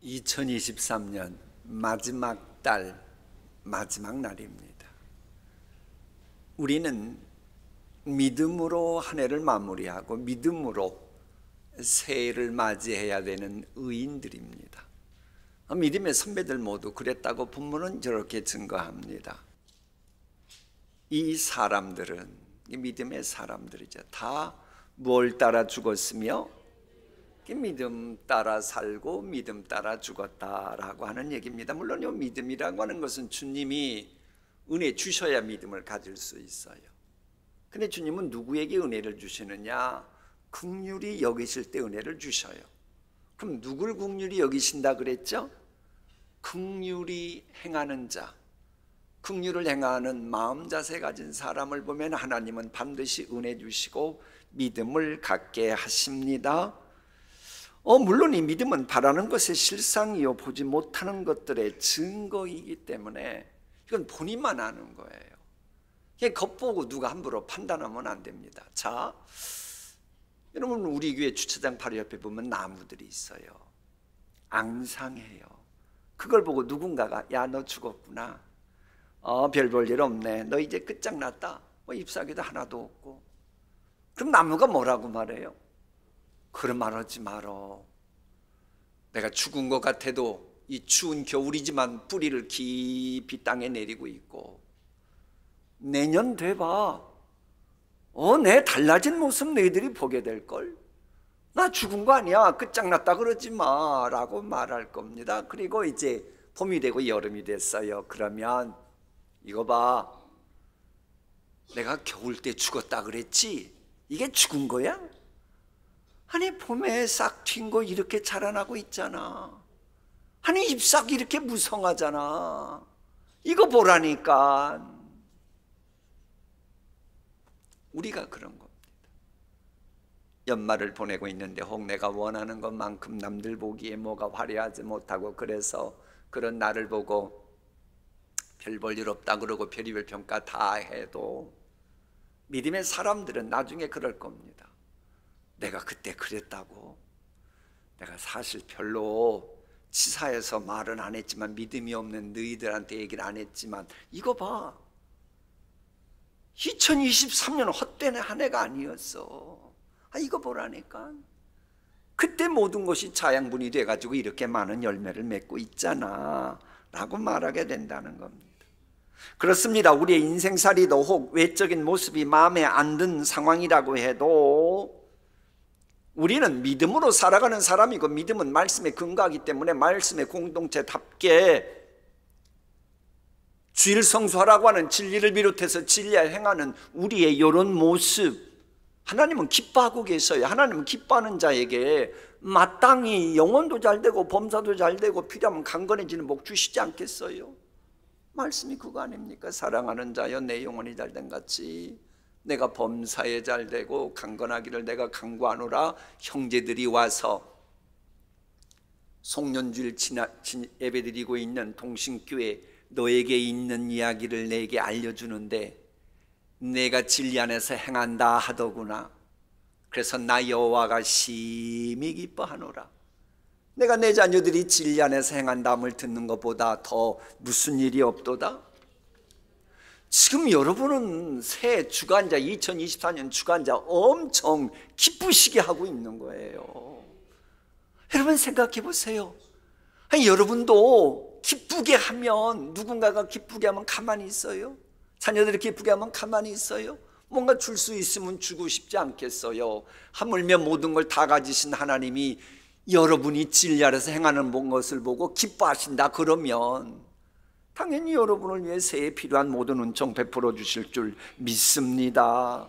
2023년 마지막 달, 마지막 날입니다. 우리는 믿음으로 한 해를 마무리하고 믿음으로 새해를 맞이해야 되는 의인들입니다. 믿음의 선배들 모두 그랬다고 본문은 저렇게 증거합니다. 이 사람들은, 이 믿음의 사람들이죠. 다 뭘 따라 죽었으며 믿음 따라 살고 믿음 따라 죽었다라고 하는 얘기입니다. 물론 이 믿음이라고 하는 것은 주님이 은혜 주셔야 믿음을 가질 수 있어요. 근데 주님은 누구에게 은혜를 주시느냐? 긍휼히 여기실 때 은혜를 주셔요. 그럼 누굴 긍휼히 여기신다 그랬죠? 긍휼히 행하는 자, 긍휼을 행하는 마음 자세 가진 사람을 보면 하나님은 반드시 은혜 주시고 믿음을 갖게 하십니다. 물론 이 믿음은 바라는 것의 실상이요 보지 못하는 것들의 증거이기 때문에 이건 본인만 아는 거예요. 겉보고 누가 함부로 판단하면 안 됩니다. 자, 여러분 우리 교회 주차장 바로 옆에 보면 나무들이 있어요. 앙상해요. 그걸 보고 누군가가 야 너 죽었구나, 별 볼 일 없네, 너 이제 끝장났다, 잎사귀도 하나도 없고. 그럼 나무가 뭐라고 말해요? 그런 말 하지 말어. 내가 죽은 것 같아도 이 추운 겨울이지만 뿌리를 깊이 땅에 내리고 있고 내년 돼봐, 내 달라진 모습 너희들이 보게 될걸. 나 죽은 거 아니야, 끝장났다 그러지 마 라고 말할 겁니다. 그리고 이제 봄이 되고 여름이 됐어요. 그러면 이거 봐, 내가 겨울 때 죽었다 그랬지? 이게 죽은 거야? 아니 봄에 싹 튄 거 이렇게 자라나고 있잖아. 아니 잎싹 이렇게 무성하잖아. 이거 보라니까. 우리가 그런 겁니다. 연말을 보내고 있는데 혹 내가 원하는 것만큼 남들 보기에 뭐가 화려하지 못하고 그래서 그런 나를 보고 별 볼 일 없다 그러고 별의별 평가 다 해도 믿음의 사람들은 나중에 그럴 겁니다. 내가 그때 그랬다고. 내가 사실 별로 치사해서 말은 안 했지만, 믿음이 없는 너희들한테 얘기를 안 했지만 이거 봐, 2023년 헛된 한 해가 아니었어. 이거 보라니까. 그때 모든 것이 자양분이 돼가지고 이렇게 많은 열매를 맺고 있잖아 라고 말하게 된다는 겁니다. 그렇습니다. 우리의 인생살이도 혹 외적인 모습이 마음에 안 든 상황이라고 해도 우리는 믿음으로 살아가는 사람이고, 믿음은 말씀에 근거하기 때문에 말씀의 공동체답게 주일 성수하라고 하는 진리를 비롯해서 진리에 행하는 우리의 이런 모습, 하나님은 기뻐하고 계셔요. 하나님은 기뻐하는 자에게 마땅히 영혼도 잘 되고 범사도 잘 되고 필요하면 강건해지는 복 주시지 않겠어요? 말씀이 그거 아닙니까? 사랑하는 자여 내 영혼이 잘된 같이 내가 범사에 잘되고 강건하기를 내가 간구하노라. 형제들이 와서 송년주일 예배드리고 있는 동신교회 너에게 있는 이야기를 내게 알려주는데 내가 진리 안에서 행한다 하더구나. 그래서 나 여호와가 심히 기뻐하노라. 내가 내 자녀들이 진리 안에서 행한다함을 듣는 것보다 더 무슨 일이 없도다. 지금 여러분은 새 주간자, 2024년 주간자 엄청 기쁘시게 하고 있는 거예요. 여러분 생각해 보세요. 여러분도 기쁘게 하면, 누군가가 기쁘게 하면 가만히 있어요? 자녀들이 기쁘게 하면 가만히 있어요? 뭔가 줄 수 있으면 주고 싶지 않겠어요? 하물며 모든 걸 다 가지신 하나님이 여러분이 진리 아래서 행하는 것을 보고 기뻐하신다 그러면 당연히 여러분을 위해 새해 필요한 모든 은총 베풀어 주실 줄 믿습니다.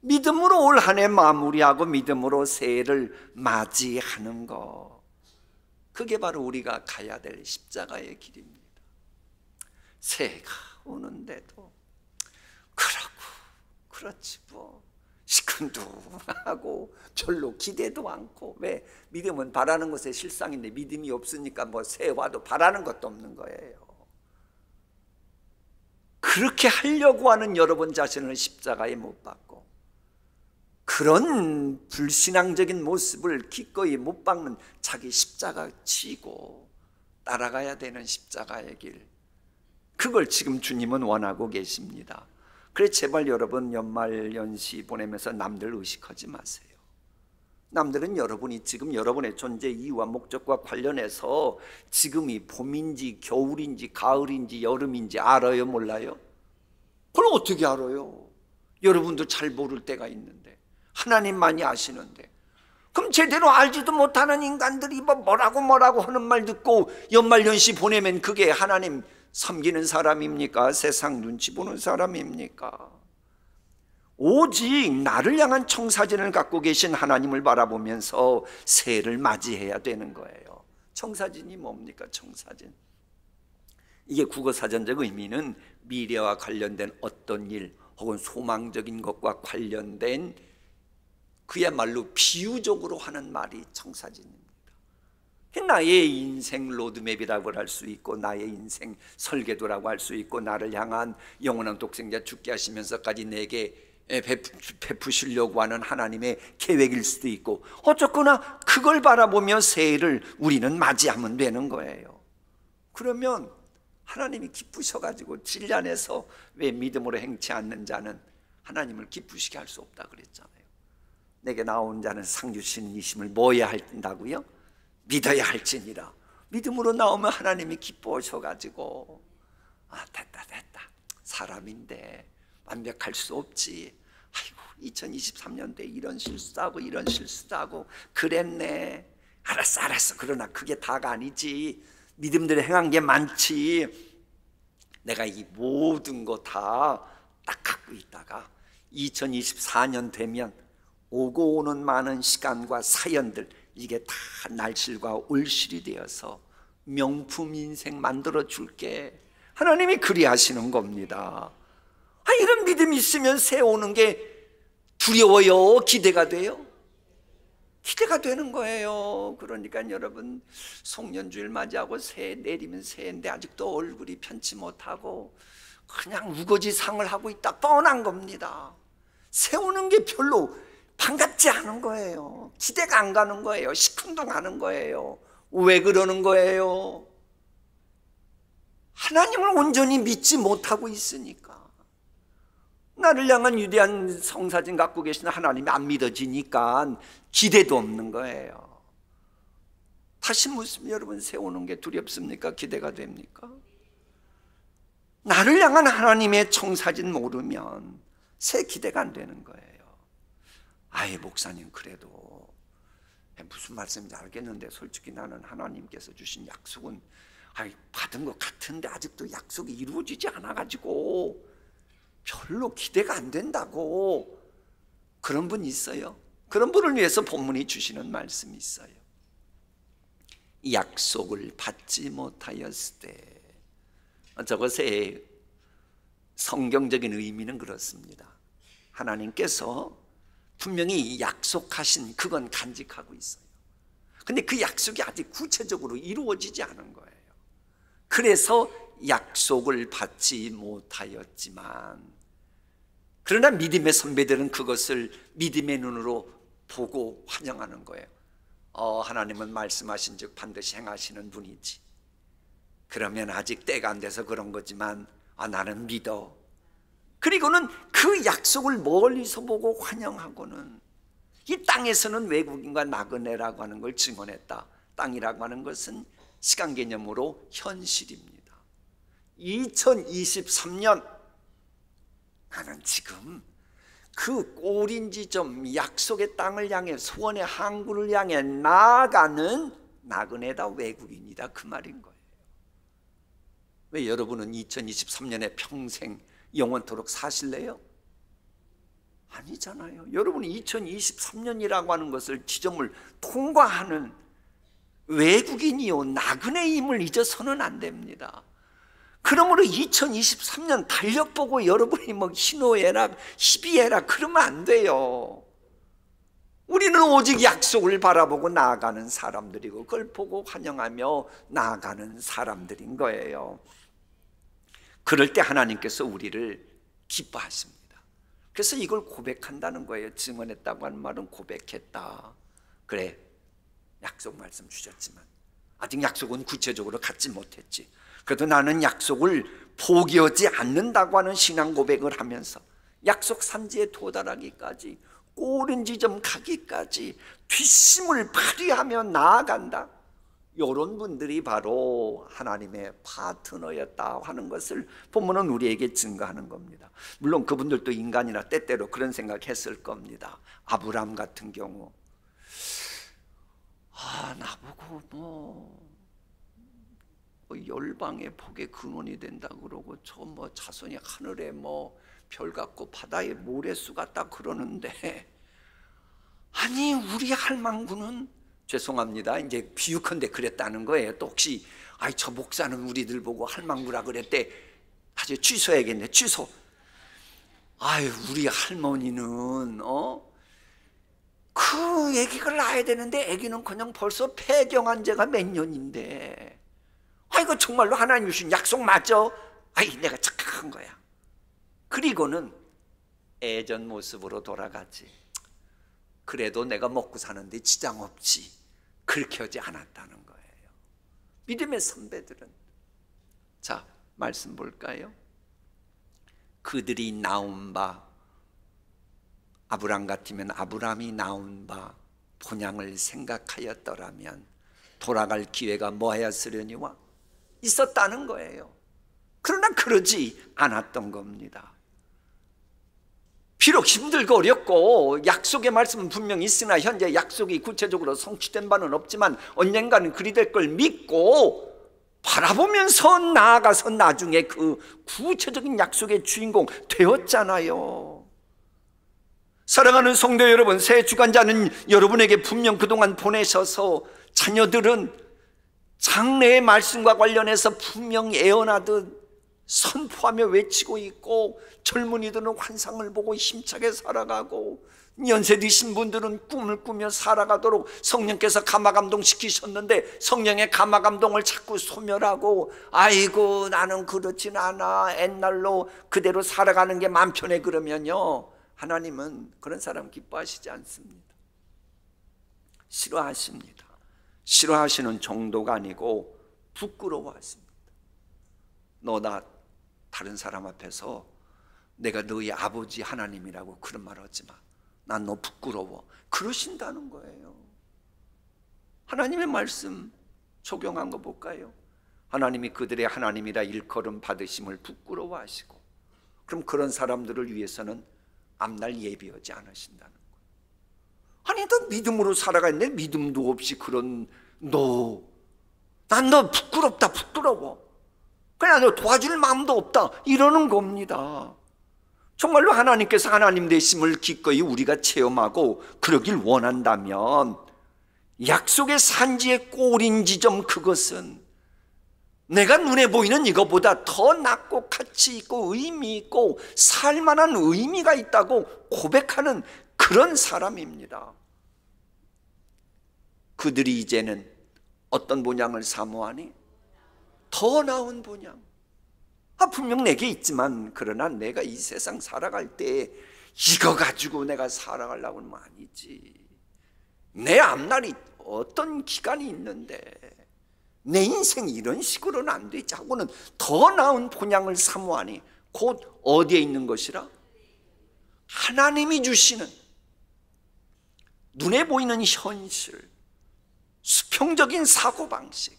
믿음으로 올 한 해 마무리하고 믿음으로 새해를 맞이하는 것, 그게 바로 우리가 가야 될 십자가의 길입니다. 새해가 오는데도 그렇지 뭐 시큰둥하고 별로 기대도 않고. 왜? 믿음은 바라는 것의 실상인데 믿음이 없으니까 뭐 새해 와도 바라는 것도 없는 거예요. 그렇게 하려고 하는 여러분 자신을 십자가에 못 박고 그런 불신앙적인 모습을 기꺼이 못 박는 자기 십자가 지고 따라가야 되는 십자가의 길, 그걸 지금 주님은 원하고 계십니다. 그래 제발 여러분 연말 연시 보내면서 남들 의식하지 마세요. 남들은 여러분이 지금 여러분의 존재 이유와 목적과 관련해서 지금이 봄인지 겨울인지 가을인지 여름인지 알아요 몰라요? 그걸 어떻게 알아요? 여러분도 잘 모를 때가 있는데 하나님만이 아시는데, 그럼 제대로 알지도 못하는 인간들이 뭐라고 하는 말 듣고 연말연시 보내면 그게 하나님 섬기는 사람입니까? 세상 눈치 보는 사람입니까? 오직 나를 향한 청사진을 갖고 계신 하나님을 바라보면서 새해를 맞이해야 되는 거예요. 청사진이 뭡니까? 청사진, 이게 국어사전적 의미는 미래와 관련된 어떤 일 혹은 소망적인 것과 관련된 그야말로 비유적으로 하는 말이 청사진입니다. 나의 인생 로드맵이라고 할 수 있고 나의 인생 설계도라고 할 수 있고 나를 향한 영원한 독생자 죽게 하시면서까지 내게 베푸시려고 하는 하나님의 계획일 수도 있고, 어쨌거나 그걸 바라보며 새해를 우리는 맞이하면 되는 거예요. 그러면 하나님이 기쁘셔가지고 진리 안에서 왜 믿음으로 행치 않는 자는 하나님을 기쁘시게 할 수 없다 그랬잖아요. 내게 나온 자는 상 주시는 이심을 뭐야 한다고요? 믿어야 할지니라. 믿음으로 나오면 하나님이 기뻐하셔가지고 됐다 사람인데 완벽할 수 없지, 아이고 2023년도에 이런 실수도 하고 이런 실수도 하고 그랬네, 알았어 그러나 그게 다가 아니지, 믿음들이 행한 게 많지, 내가 이 모든 거 다 딱 갖고 있다가 2024년 되면 오고 오는 많은 시간과 사연들, 이게 다 날실과 올실이 되어서 명품 인생 만들어 줄게, 하나님이 그리하시는 겁니다. 이런 믿음이 있으면 새해 오는 게 두려워요? 기대가 돼요? 기대가 되는 거예요. 그러니까 여러분 송년주일 맞이하고 새해 내리면 새해인데 아직도 얼굴이 편치 못하고 그냥 우거지상을 하고 있다, 뻔한 겁니다. 새 오는 게 별로 반갑지 않은 거예요. 기대가 안 가는 거예요. 시큰둥하는 거예요. 왜 그러는 거예요? 하나님을 온전히 믿지 못하고 있으니까. 나를 향한 위대한 성사진 갖고 계신 하나님이 안 믿어지니까 기대도 없는 거예요. 다시 묻습니다. 여러분 새 오는 게 두렵습니까? 기대가 됩니까? 나를 향한 하나님의 청사진 모르면 새 기대가 안 되는 거예요. 목사님 그래도 무슨 말씀인지 알겠는데 솔직히 나는 하나님께서 주신 약속은 받은 것 같은데 아직도 약속이 이루어지지 않아가지고 별로 기대가 안 된다고, 그런 분 있어요. 그런 분을 위해서 본문이 주시는 말씀이 있어요. 약속을 받지 못하였을 때, 저것의 성경적인 의미는 그렇습니다. 하나님께서 분명히 약속하신 그건 간직하고 있어요. 근데 그 약속이 아직 구체적으로 이루어지지 않은 거예요. 그래서 약속을 받지 못하였지만, 그러나 믿음의 선배들은 그것을 믿음의 눈으로 보고 환영하는 거예요. 하나님은 말씀하신 즉 반드시 행하시는 분이지. 그러면 아직 때가 안 돼서 그런 거지만 나는 믿어. 그리고는 그 약속을 멀리서 보고 환영하고는 이 땅에서는 외국인과 나그네라고 하는 걸 증언했다. 땅이라고 하는 것은 시간 개념으로 현실입니다. 2023년 나는 지금 그 꼬린지점 약속의 땅을 향해 소원의 항구를 향해 나아가는 나그네다, 외국인이다, 그 말인 거예요. 왜 여러분은 2023년에 평생 영원토록 사실래요? 아니잖아요. 여러분이 2023년이라고 하는 것을 지점을 통과하는 외국인이요 나그네임을 잊어서는 안 됩니다. 그러므로 2023년 달력 보고 여러분이 희노애락 희비애락 그러면 안 돼요. 우리는 오직 약속을 바라보고 나아가는 사람들이고 그걸 보고 환영하며 나아가는 사람들인 거예요. 그럴 때 하나님께서 우리를 기뻐하십니다. 그래서 이걸 고백한다는 거예요. 증언했다고 하는 말은 고백했다. 그래, 약속 말씀 주셨지만 아직 약속은 구체적으로 갖지 못했지. 그래도 나는 약속을 포기하지 않는다고 하는 신앙 고백을 하면서 약속 산지에 도달하기까지, 꼬른 지점 가기까지 뒷심을 발휘하며 나아간다. 이런 분들이 바로 하나님의 파트너였다 하는 것을 본문은 우리에게 증거하는 겁니다. 물론 그분들도 인간이라 때때로 그런 생각했을 겁니다. 아브라함 같은 경우, 나보고 뭐 열방의 복의 근원이 된다 그러고 저 뭐 자손이 하늘에 뭐 별 같고 바다에 모래수 같다 그러는데, 아니 우리 할망구는, 죄송합니다, 이제 비유컨대 그랬다는 거예요. 또 혹시 저 목사는 우리들 보고 할망구라 그랬대, 아주 취소해야겠네, 취소. 우리 할머니는 그 아기가 낳아야 되는데 아기는 그냥 벌써 폐경한 지가 몇 년인데, 이거 정말로 하나님 주신 약속 맞죠? 내가 착각한 거야. 그리고는 예전 모습으로 돌아가지. 그래도 내가 먹고 사는데 지장 없지. 그렇게 하지 않았다는 거예요. 믿음의 선배들은, 자, 말씀 볼까요? 그들이 나온 바, 아브라함 같으면 아브라함이 나온 바 본향을 생각하였더라면 돌아갈 기회가 뭐하였으려니와 있었다는 거예요. 그러나 그러지 않았던 겁니다. 비록 힘들고 어렵고 약속의 말씀은 분명히 있으나 현재 약속이 구체적으로 성취된 바는 없지만 언젠가는 그리 될 걸 믿고 바라보면서 나아가서 나중에 그 구체적인 약속의 주인공 되었잖아요. 사랑하는 성도 여러분, 새 주관자는 여러분에게 분명 그동안 보내셔서 자녀들은 장래의 말씀과 관련해서 분명 예언하듯 선포하며 외치고 있고, 젊은이들은 환상을 보고 힘차게 살아가고, 연세 드신 분들은 꿈을 꾸며 살아가도록 성령께서 감화감동 시키셨는데 성령의 감화감동을 자꾸 소멸하고, 아이고 나는 그렇진 않아, 옛날로 그대로 살아가는 게 맘 편해, 그러면요, 하나님은 그런 사람 기뻐하시지 않습니다. 싫어하십니다. 싫어하시는 정도가 아니고 부끄러워하십니다. 너 다른 사람 앞에서 내가 너희 아버지 하나님이라고 그런 말 하지 마. 난 너 부끄러워. 그러신다는 거예요. 하나님의 말씀 적용한 거 볼까요? 하나님이 그들의 하나님이라 일컬음 받으심을 부끄러워하시고, 그럼 그런 사람들을 위해서는 앞날 예비하지 않으신다는 거예요. 너 믿음으로 살아가는데 믿음도 없이 그런 난 너 부끄럽다, 부끄러워. 그냥 너 도와줄 마음도 없다, 이러는 겁니다. 정말로 하나님께서 하나님 되심을 기꺼이 우리가 체험하고 그러길 원한다면 약속의 산지의 꼬린 지점, 그것은 내가 눈에 보이는 이것보다 더 낫고 가치 있고 의미 있고 살만한 의미가 있다고 고백하는 그런 사람입니다. 그들이 이제는 어떤 본향을 사모하니? 더 나은 본향. 분명 내게 있지만, 그러나 내가 이 세상 살아갈 때 이거 가지고 내가 살아가려고는 아니지. 내 앞날이 어떤 기간이 있는데 내 인생이 이런 식으로는 안 되지 하고는 더 나은 본향을 사모하니, 곧 어디에 있는 것이라? 하나님이 주시는 눈에 보이는 현실, 수평적인 사고방식,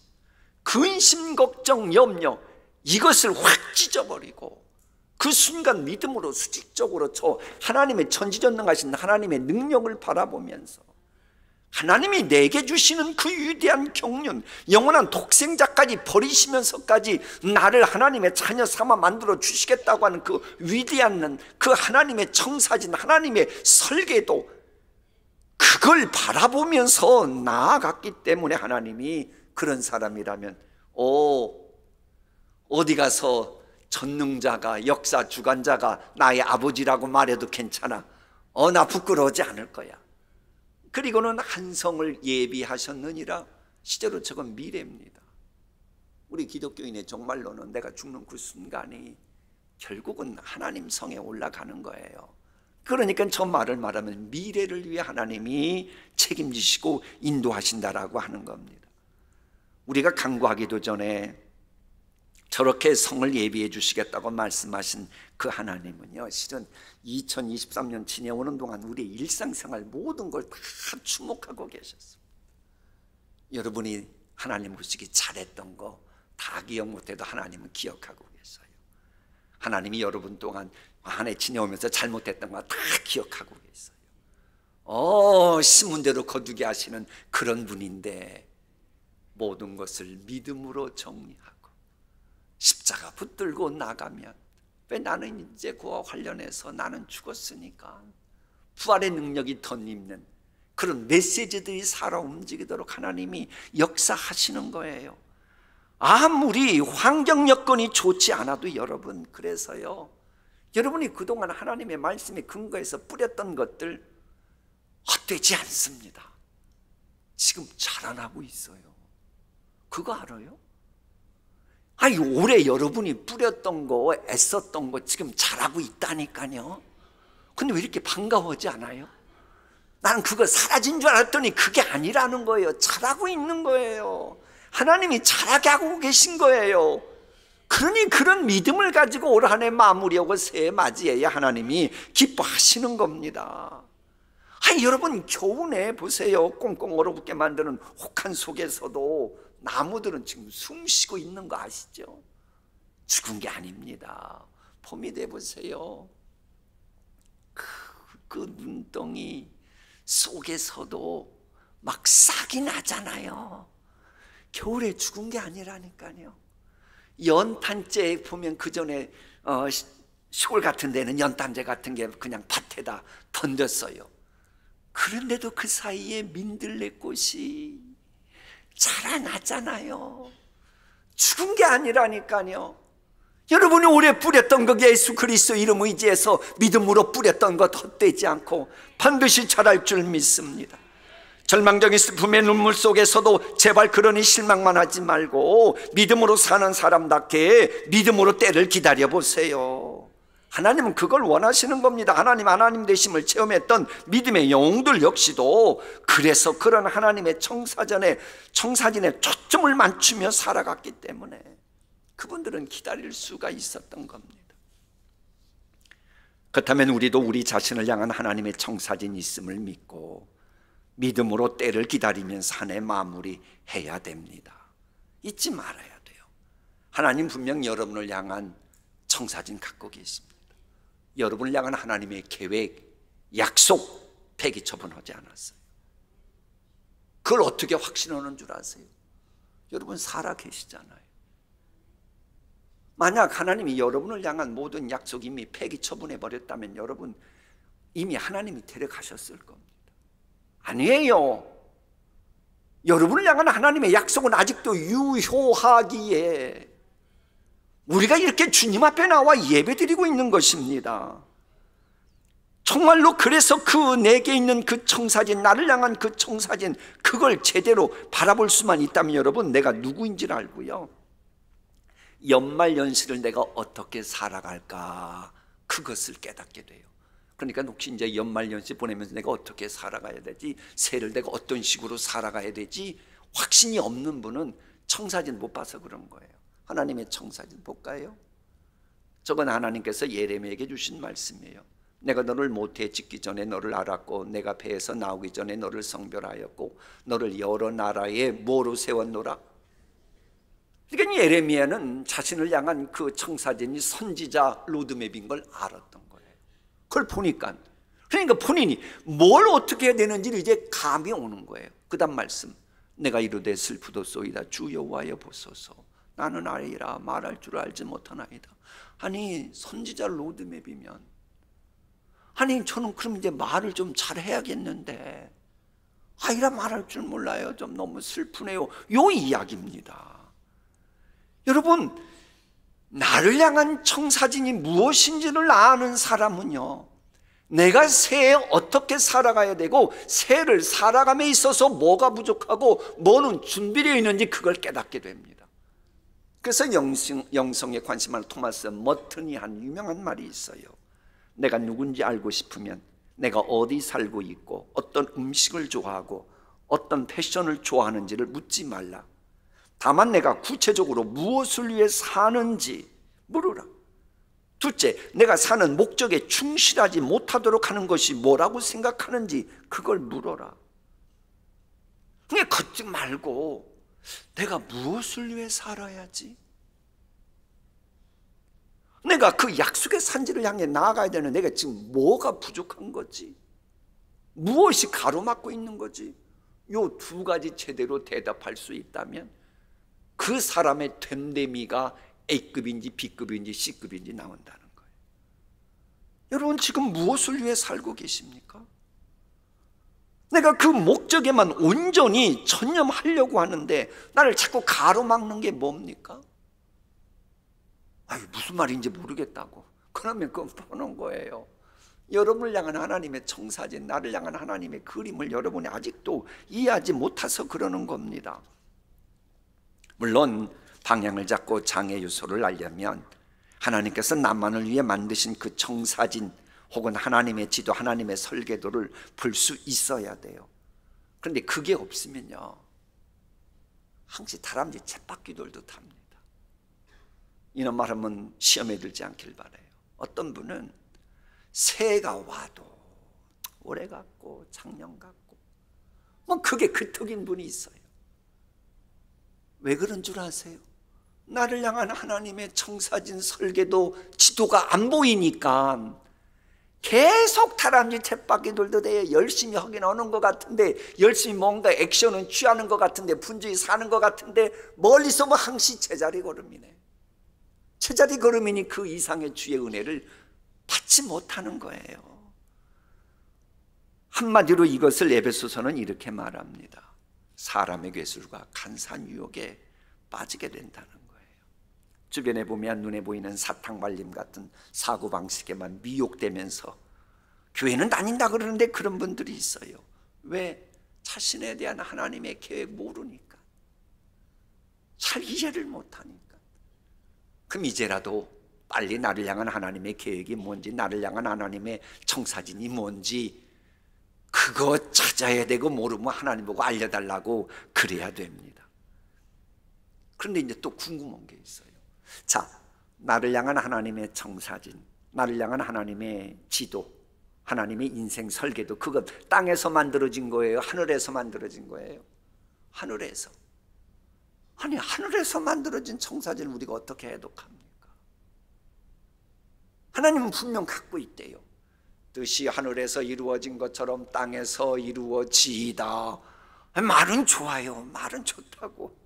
근심, 걱정, 염려, 이것을 확 찢어버리고 그 순간 믿음으로 수직적으로 저 하나님의 천지전능하신 하나님의 능력을 바라보면서 하나님이 내게 주시는 그 위대한 경륜, 영원한 독생자까지 버리시면서까지 나를 하나님의 자녀 삼아 만들어 주시겠다고 하는 그 위대한 그 하나님의 청사진, 하나님의 설계도, 그걸 바라보면서 나아갔기 때문에 하나님이 그런 사람이라면 어디 가서 전능자가, 역사 주관자가 나의 아버지라고 말해도 괜찮아. 나 부끄러워하지 않을 거야. 그리고는 한 성을 예비하셨느니라. 실제로 저건 미래입니다. 우리 기독교인의 정말로는 내가 죽는 그 순간이 결국은 하나님 성에 올라가는 거예요. 그러니까 저 말을 말하면 미래를 위해 하나님이 책임지시고 인도하신다라고 하는 겁니다. 우리가 간구하기도 전에 저렇게 성을 예비해 주시겠다고 말씀하신 그 하나님은요, 실은 2023년 지내오는 동안 우리의 일상생활 모든 걸 다 주목하고 계셨어요. 여러분이 하나님 보시기 잘했던 거 다 기억 못해도 하나님은 기억하고 계세요. 하나님이 여러분 동안 한 해 지내오면서 잘못했던 거 다 기억하고 계세요. 신문대로 거두게 하시는 그런 분인데 모든 것을 믿음으로 정리하고 십자가 붙들고 나가면, 왜 나는 이제 그와 관련해서 나는 죽었으니까 부활의 능력이 덧입는 그런 메시지들이 살아 움직이도록 하나님이 역사하시는 거예요. 아무리 환경 여건이 좋지 않아도 여러분, 그래서요, 여러분이 그동안 하나님의 말씀에 근거해서 뿌렸던 것들 헛되지 않습니다. 지금 자라나고 있어요. 그거 알아요? 아니, 올해 여러분이 뿌렸던 거, 애썼던 거 지금 자라고 있다니까요. 근데 왜 이렇게 반가워하지 않아요? 나는 그거 사라진 줄 알았더니 그게 아니라는 거예요. 자라고 있는 거예요. 하나님이 자라게 하고 계신 거예요. 그러니 그런 믿음을 가지고 올 한 해 마무리하고 새해 맞이해야 하나님이 기뻐하시는 겁니다. 아니, 여러분, 겨우내 보세요. 꽁꽁 얼어붙게 만드는 혹한 속에서도 나무들은 지금 숨 쉬고 있는 거 아시죠? 죽은 게 아닙니다. 봄이 돼보세요. 그 눈덩이 속에서도 막 싹이 나잖아요. 겨울에 죽은 게 아니라니까요. 연탄재 보면 그 전에 시골 같은 데는 연탄재 같은 게 그냥 밭에다 던졌어요. 그런데도 그 사이에 민들레꽃이 자라나잖아요. 죽은 게 아니라니까요. 여러분이 올해 뿌렸던 거, 예수 그리스도 이름 의지해서 믿음으로 뿌렸던 것 헛되지 않고 반드시 자랄 줄 믿습니다. 절망적인 슬픔의 눈물 속에서도 제발 그러니 실망만 하지 말고 믿음으로 사는 사람답게 믿음으로 때를 기다려보세요. 하나님은 그걸 원하시는 겁니다. 하나님 되심을 체험했던 믿음의 영웅들 역시도 그래서 그런 하나님의 청사진에 초점을 맞추며 살아갔기 때문에 그분들은 기다릴 수가 있었던 겁니다. 그렇다면 우리도 우리 자신을 향한 하나님의 청사진이 있음을 믿고 믿음으로 때를 기다리면서 한 해 마무리해야 됩니다. 잊지 말아야 돼요. 하나님 분명 여러분을 향한 청사진 갖고 계십니다. 여러분을 향한 하나님의 계획, 약속, 폐기 처분하지 않았어요. 그걸 어떻게 확신하는 줄 아세요? 여러분 살아 계시잖아요. 만약 하나님이 여러분을 향한 모든 약속 이미 폐기 처분해 버렸다면 여러분 이미 하나님이 데려가셨을 겁니다. 아니에요. 여러분을 향한 하나님의 약속은 아직도 유효하기에 우리가 이렇게 주님 앞에 나와 예배드리고 있는 것입니다. 정말로 그래서 그 내게 있는 그 청사진, 나를 향한 그 청사진, 그걸 제대로 바라볼 수만 있다면 여러분, 내가 누구인지를 알고요, 연말연시를 내가 어떻게 살아갈까, 그것을 깨닫게 돼요. 그러니까 혹시 이제 연말연시 보내면서 내가 어떻게 살아가야 되지, 새해를 내가 어떤 식으로 살아가야 되지, 확신이 없는 분은 청사진 못 봐서 그런 거예요. 하나님의 청사진 볼까요? 저건 하나님께서 예레미야에게 주신 말씀이에요. 내가 너를 모태에 짓기 전에 너를 알았고 내가 배에서 나오기 전에 너를 성별하였고 너를 여러 나라에 뭐로 세웠노라. 그러니까 예레미야는 자신을 향한 그 청사진이 선지자 로드맵인 걸 알았던 거예요. 그걸 보니까, 그러니까 본인이 뭘 어떻게 해야 되는지를 이제 감이 오는 거예요. 그 다음 말씀, 내가 이르되 슬프도소이다 주 여호와여 보소서 나는 아이라 말할 줄 알지 못하나이다. 아니 선지자 로드맵이면, 아니 저는 그럼 이제 말을 좀 잘해야겠는데 아이라 말할 줄 몰라요. 좀 너무 슬프네요. 요 이야기입니다. 여러분, 나를 향한 청사진이 무엇인지를 아는 사람은요, 내가 새해 어떻게 살아가야 되고 새해를 살아감에 있어서 뭐가 부족하고 뭐는 준비되어 있는지 그걸 깨닫게 됩니다. 그래서 영성에 관심하는 토마스 머튼이 한 유명한 말이 있어요. 내가 누군지 알고 싶으면 내가 어디 살고 있고 어떤 음식을 좋아하고 어떤 패션을 좋아하는지를 묻지 말라. 다만 내가 구체적으로 무엇을 위해 사는지 물으라. 둘째, 내가 사는 목적에 충실하지 못하도록 하는 것이 뭐라고 생각하는지 그걸 물어라. 그냥 걷지 말고 내가 무엇을 위해 살아야지? 내가 그 약속의 산지를 향해 나아가야 되는 내가 지금 뭐가 부족한 거지? 무엇이 가로막고 있는 거지? 요 두 가지 제대로 대답할 수 있다면 그 사람의 됨됨이가 A급인지 B급인지 C급인지 나온다는 거예요. 여러분 지금 무엇을 위해 살고 계십니까? 내가 그 목적에만 온전히 전념하려고 하는데 나를 자꾸 가로막는 게 뭡니까? 무슨 말인지 모르겠다고. 그러면 그건 뻔한 거예요. 여러분을 향한 하나님의 청사진, 나를 향한 하나님의 그림을 여러분이 아직도 이해하지 못해서 그러는 겁니다. 물론 방향을 잡고 장애 요소를 알려면 하나님께서 나만을 위해 만드신 그 청사진 혹은 하나님의 지도, 하나님의 설계도를 볼 수 있어야 돼요. 그런데 그게 없으면요 항시 다람쥐 쳇바퀴 돌도 탑니다. 이런 말하면 시험에 들지 않길 바라요. 어떤 분은 새해가 와도 올해 같고 작년 같고 뭐 그게 그특인 분이 있어요. 왜 그런 줄 아세요? 나를 향한 하나님의 청사진 설계도 지도가 안 보이니까 계속 다람쥐 쳇바퀴 돌듯 해. 열심히 하긴 하는 것 같은데, 열심히 뭔가 액션은 취하는 것 같은데, 분주히 사는 것 같은데 멀리서 뭐 항시 제자리 걸음이네. 제자리 걸음이니 그 이상의 주의 은혜를 받지 못하는 거예요. 한마디로 이것을 에베소서는 이렇게 말합니다. 사람의 괴술과 간사한 유혹에 빠지게 된다는 거예요. 주변에 보면 눈에 보이는 사탕발림 같은 사고방식에만 미혹되면서 교회는 다닌다 그러는데 그런 분들이 있어요. 왜? 자신에 대한 하나님의 계획 모르니까, 잘 이해를 못하니까. 그럼 이제라도 빨리 나를 향한 하나님의 계획이 뭔지, 나를 향한 하나님의 청사진이 뭔지 그거 찾아야 되고, 모르면 하나님 보고 알려달라고 그래야 됩니다. 그런데 이제 또 궁금한 게 있어요. 자, 나를 향한 하나님의 청사진, 나를 향한 하나님의 지도, 하나님의 인생 설계도, 그건 땅에서 만들어진 거예요? 하늘에서 만들어진 거예요? 하늘에서. 아니, 하늘에서 만들어진 청사진을 우리가 어떻게 해독합니까? 하나님은 분명 갖고 있대요. 뜻이 하늘에서 이루어진 것처럼 땅에서 이루어지이다. 말은 좋아요. 말은 좋다고.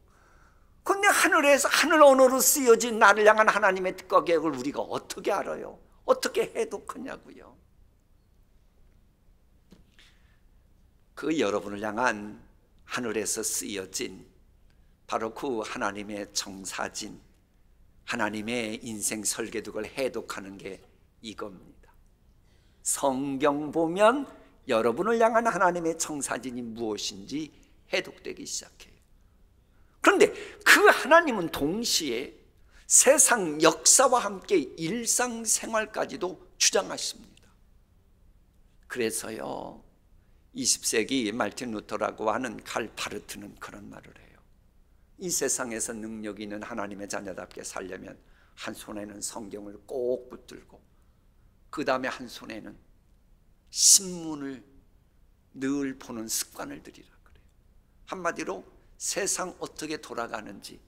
근데 하늘에서, 하늘 언어로 쓰여진 나를 향한 하나님의 뜻과 계획을 우리가 어떻게 알아요? 어떻게 해독하냐고요? 그 여러분을 향한 하늘에서 쓰여진 바로 그 하나님의 청사진, 하나님의 인생 설계도를 해독하는 게 이겁니다. 성경 보면 여러분을 향한 하나님의 청사진이 무엇인지 해독되기 시작해요. 그런데 그 하나님은 동시에 세상 역사와 함께 일상생활까지도 주장하십니다. 그래서요 20세기 말틴 루터라고 하는 칼 바르트는 그런 말을 해요. 이 세상에서 능력 있는 하나님의 자녀답게 살려면 한 손에는 성경을 꼭 붙들고 그 다음에 한 손에는 신문을 늘 보는 습관을 들이라 그래요. 한마디로 세상 어떻게 돌아가는지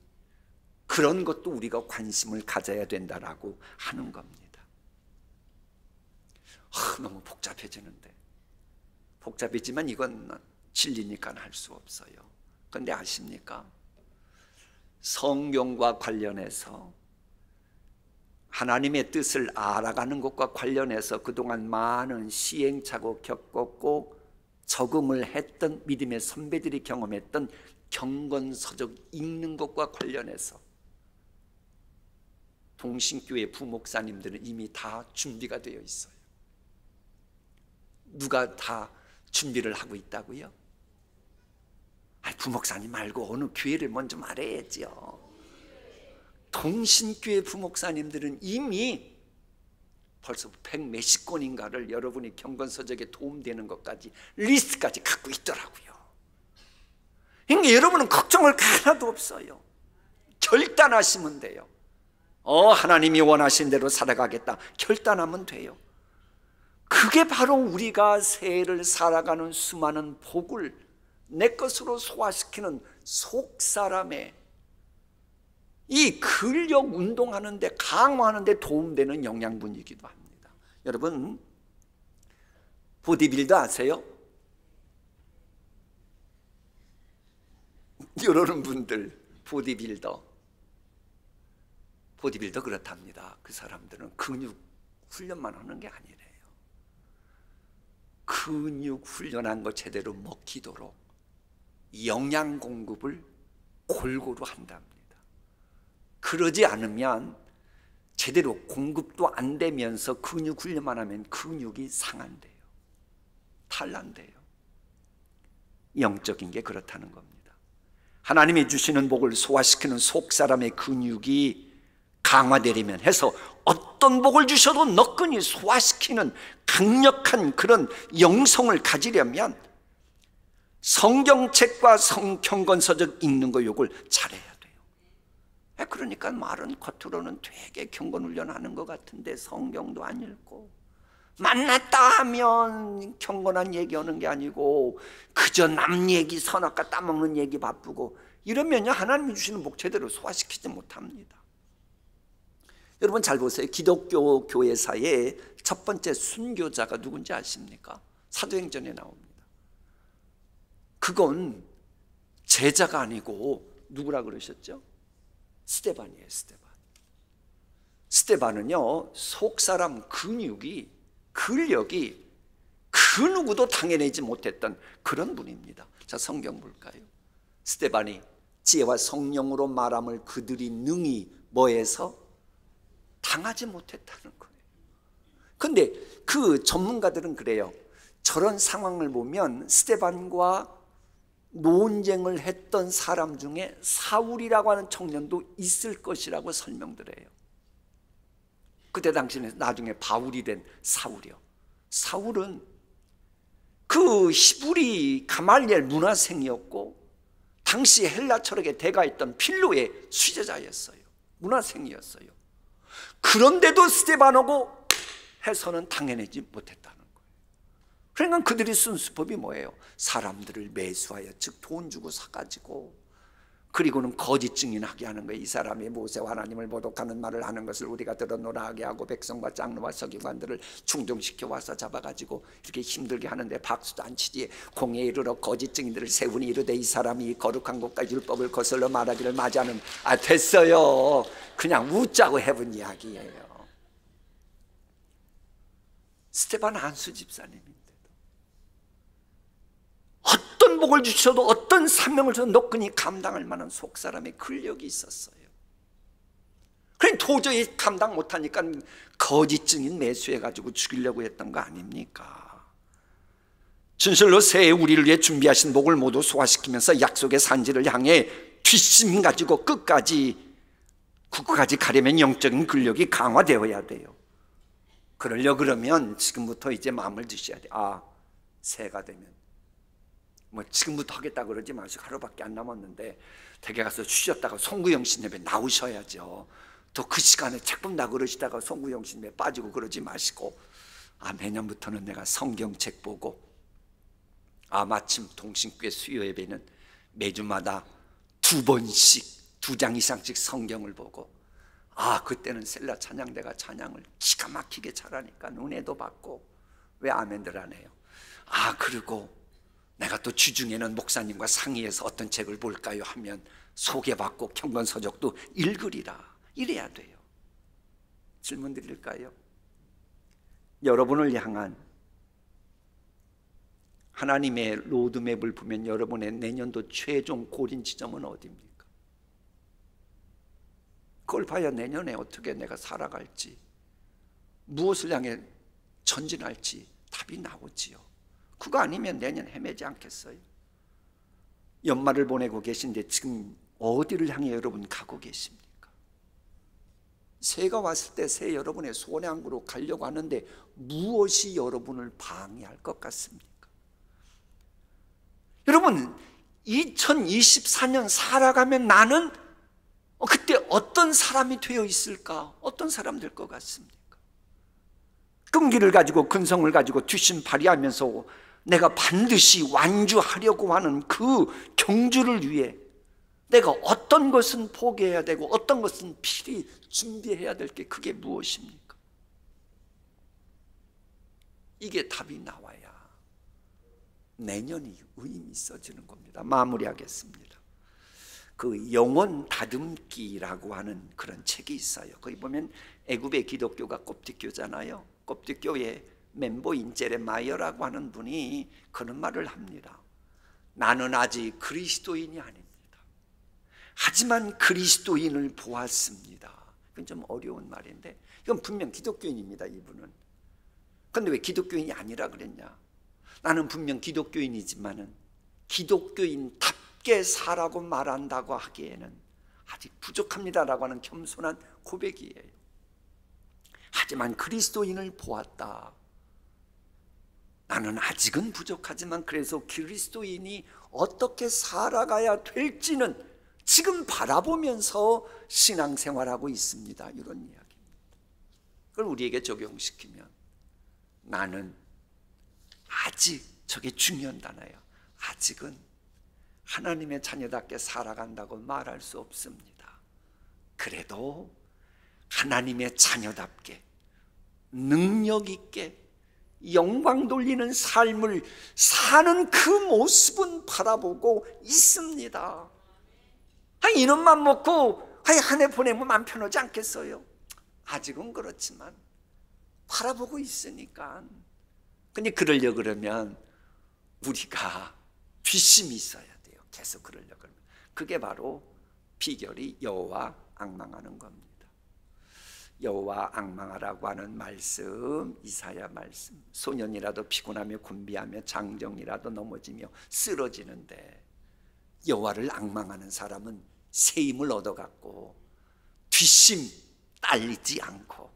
그런 것도 우리가 관심을 가져야 된다라고 하는 겁니다. 너무 복잡해지는데, 복잡해지만 이건 진리니까 할 수 없어요. 그런데 아십니까? 성경과 관련해서 하나님의 뜻을 알아가는 것과 관련해서 그동안 많은 시행착오 겪었고 적응을 했던 믿음의 선배들이 경험했던 경건서적 읽는 것과 관련해서 동신교회 부목사님들은 이미 다 준비가 되어 있어요. 누가 다 준비를 하고 있다고요? 부목사님 말고 어느 교회를 먼저 말해야지요. 동신교회 부목사님들은 이미 벌써 100몇십 권인가를 여러분이 경건서적에 도움되는 것까지 리스트까지 갖고 있더라고요. 그러니까 여러분은 걱정할 게 하나도 없어요. 결단하시면 돼요. 하나님이 원하신 대로 살아가겠다 결단하면 돼요. 그게 바로 우리가 새해를 살아가는 수많은 복을 내 것으로 소화시키는 속사람의 이 근력 운동하는 데 강화하는 데 도움되는 영양분이기도 합니다. 여러분 보디빌더 아세요? 여러분들 보디빌더 그렇답니다. 그 사람들은 근육 훈련만 하는 게 아니래요. 근육 훈련한 거 제대로 먹히도록 영양 공급을 골고루 한답니다. 그러지 않으면 제대로 공급도 안 되면서 근육 훈련만 하면 근육이 상한대요. 탈난대요. 영적인 게 그렇다는 겁니다. 하나님이 주시는 복을 소화시키는 속사람의 근육이 강화되려면 해서 어떤 복을 주셔도 너끈히 소화시키는 강력한 그런 영성을 가지려면 성경책과 경건서적 읽는 거 요걸 잘해야 돼요. 그러니까 말은 겉으로는 되게 경건훈련하는 것 같은데 성경도 안 읽고 만났다 하면 경건한 얘기하는 게 아니고 그저 남 얘기 선악과 따먹는 얘기 바쁘고 이러면요 하나님이 주시는 복 제대로 소화시키지 못합니다. 여러분 잘 보세요. 기독교 교회사의 첫 번째 순교자가 누군지 아십니까? 사도행전에 나옵니다. 그건 제자가 아니고 누구라 그러셨죠? 스데반이에요. 스데반은요 속사람 근력이 그 누구도 당해내지 못했던 그런 분입니다. 자 성경 볼까요? 스데반이 지혜와 성령으로 말함을 그들이 능히 뭐해서 당하지 못했다는 거예요. 근데 그 전문가들은 그래요. 저런 상황을 보면 스데반과 논쟁을 했던 사람 중에 사울이라고 하는 청년도 있을 것이라고 설명들 해요. 그때 당시에 나중에 바울이 된 사울이요. 사울은 그 히브리 가말리엘 문화생이었고 당시 헬라 철학의 대가였던 필로의 수제자였어요. 문화생이었어요. 그런데도 스데반하고 해서는 당해내지 못했다는 거예요. 그러니까 그들이 쓴 수법이 뭐예요? 사람들을 매수하여 즉 돈 주고 사가지고 그리고는 거짓 증인하게 하는 거예요. 이 사람이 모세와 하나님을 모독하는 말을 하는 것을 우리가 들어노라 하게 하고 백성과 장로와 서기관들을 충동시켜 와서 잡아가지고 이렇게 힘들게 하는데 박수도 안 치지. 공에 이르러 거짓 증인들을 세우니 이르되 이 사람이 거룩한 것과 율법을 거슬러 말하기를 맞이하는 됐어요. 그냥 웃자고 해본 이야기예요. 스데반 안수 집사님인데도 어떤 복을 주셔도 어떤 사명을 줘도 너끈히 감당할 만한 속사람의 근력이 있었어요. 그러니 도저히 감당 못하니까 거짓 증인 매수해가지고 죽이려고 했던 거 아닙니까? 진실로 새해 우리를 위해 준비하신 복을 모두 소화시키면서 약속의 산지를 향해 뒷심 가지고 끝까지 가려면 영적인 근력이 강화되어야 돼요. 그러면 지금부터 이제 마음을 드셔야 돼요. 새해가 되면 지금부터 하겠다 그러지 마시고 하루밖에 안 남았는데 댁에 가서 쉬셨다가 송구영신 예배 나오셔야죠. 또 그 시간에 책 본다 그러시다가 송구영신 예배 빠지고 그러지 마시고 내년부터는 내가 성경책 보고 마침 동신교회 수요 예배는 매주마다 2번씩 2장 이상씩 성경을 보고 그때는 셀라 찬양대가 찬양을 기가 막히게 잘하니까 은혜도 받고 왜 아멘들 안 해요? 그리고 내가 또 주중에는 목사님과 상의해서 어떤 책을 볼까요 하면 소개받고 경건서적도 읽으리라 이래야 돼요. 질문 드릴까요? 여러분을 향한 하나님의 로드맵을 보면 여러분의 내년도 최종 고린 지점은 어디입니까? 그걸 봐야 내년에 어떻게 내가 살아갈지 무엇을 향해 전진할지 답이 나오지요. 그거 아니면 내년 헤매지 않겠어요? 연말을 보내고 계신데 지금 어디를 향해 여러분 가고 계십니까? 새해가 왔을 때 새 여러분의 소원의 항구로 가려고 하는데 무엇이 여러분을 방해할 것 같습니까? 여러분, 2024년 살아가면 나는 그때 어떤 사람이 되어 있을까? 어떤 사람 될 것 같습니까? 끈기를 가지고 근성을 가지고 뒷심 발휘하면서 내가 반드시 완주하려고 하는 그 경주를 위해 내가 어떤 것은 포기해야 되고 어떤 것은 필히 준비해야 될 게 그게 무엇입니까? 이게 답이 나와야 내년이 의미 있어지는 겁니다. 마무리하겠습니다. 그 영혼 다듬기라고 하는 그런 책이 있어요. 거기 보면 애굽의 기독교가 koptik교잖아요. koptik교의 멤버인 제레마이어라고 하는 분이 그런 말을 합니다. 나는 아직 그리스도인이 아닙니다. 하지만 그리스도인을 보았습니다. 이건 좀 어려운 말인데 이건 분명 기독교인입니다. 이분은. 그런데 왜 기독교인이 아니라 그랬냐? 나는 분명 기독교인이지만은 기독교인답게 살라고 말한다고 하기에는 아직 부족합니다라고 하는 겸손한 고백이에요. 하지만 그리스도인을 보았다. 나는 아직은 부족하지만 그래서 그리스도인이 어떻게 살아가야 될지는 지금 바라보면서 신앙생활하고 있습니다. 이런 이야기입니다. 그걸 우리에게 적용시키면 나는 아직, 저게 중요한 단어예요. 아직은 하나님의 자녀답게 살아간다고 말할 수 없습니다. 그래도 하나님의 자녀답게 능력 있게 영광 돌리는 삶을 사는 그 모습은 바라보고 있습니다. 이놈만 먹고 한 해 보내면 마음 편하지 않겠어요? 아직은 그렇지만 바라보고 있으니까. 근데 그러려고 그러면 우리가 뒷심이 있어야 돼요. 계속 그러려고 그러면. 그게 바로 비결이 여호와 앙망하는 겁니다. 여호와 앙망하라고 하는 말씀, 이사야 말씀. 소년이라도 피곤하며 곤비하며 장정이라도 넘어지며 쓰러지는데 여호와를 앙망하는 사람은 새 힘을 얻어갖고 뒷심 딸리지 않고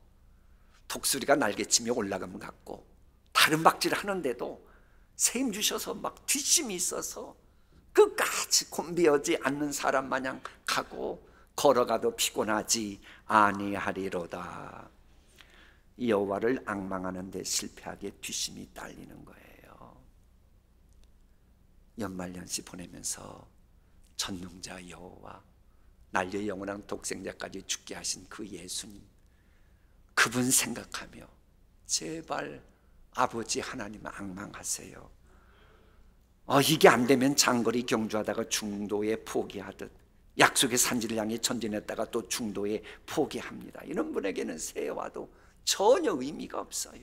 독수리가 날개치며 올라감 같고 다른 박질 하는데도 새 힘 주셔서 막 뒷심이 있어서 끝까지 곤비하지 않는 사람 마냥 가고 걸어가도 피곤하지 아니하리로다. 여호와를 앙망하는 데 실패하게 뒷심이 딸리는 거예요. 연말연시 보내면서 전능자 여호와, 날려 영원한 독생자까지 죽게 하신 그 예수님, 그분 생각하며 제발 아버지 하나님 앙망하세요. 이게 안 되면 장거리 경주하다가 중도에 포기하듯 약속의 산지를 향해 전진했다가 또 중도에 포기합니다. 이런 분에게는 새해와도 전혀 의미가 없어요.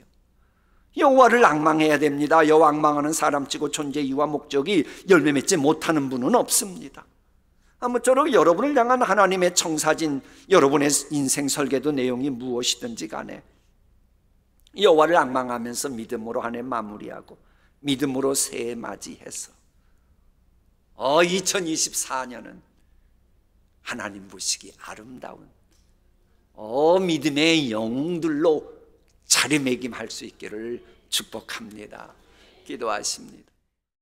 여호와를 앙망해야 됩니다. 여호와 앙망하는 사람치고 존재 이유와 목적이 열매 맺지 못하는 분은 없습니다. 아무쪼록 여러분을 향한 하나님의 청사진, 여러분의 인생 설계도 내용이 무엇이든지 간에 여호와를 앙망하면서 믿음으로 한 해 마무리하고 믿음으로 새해 맞이해서 2024년은 하나님 보시기 아름다운 믿음의 영웅들로 자리매김할 수 있기를 축복합니다. 기도하십니다.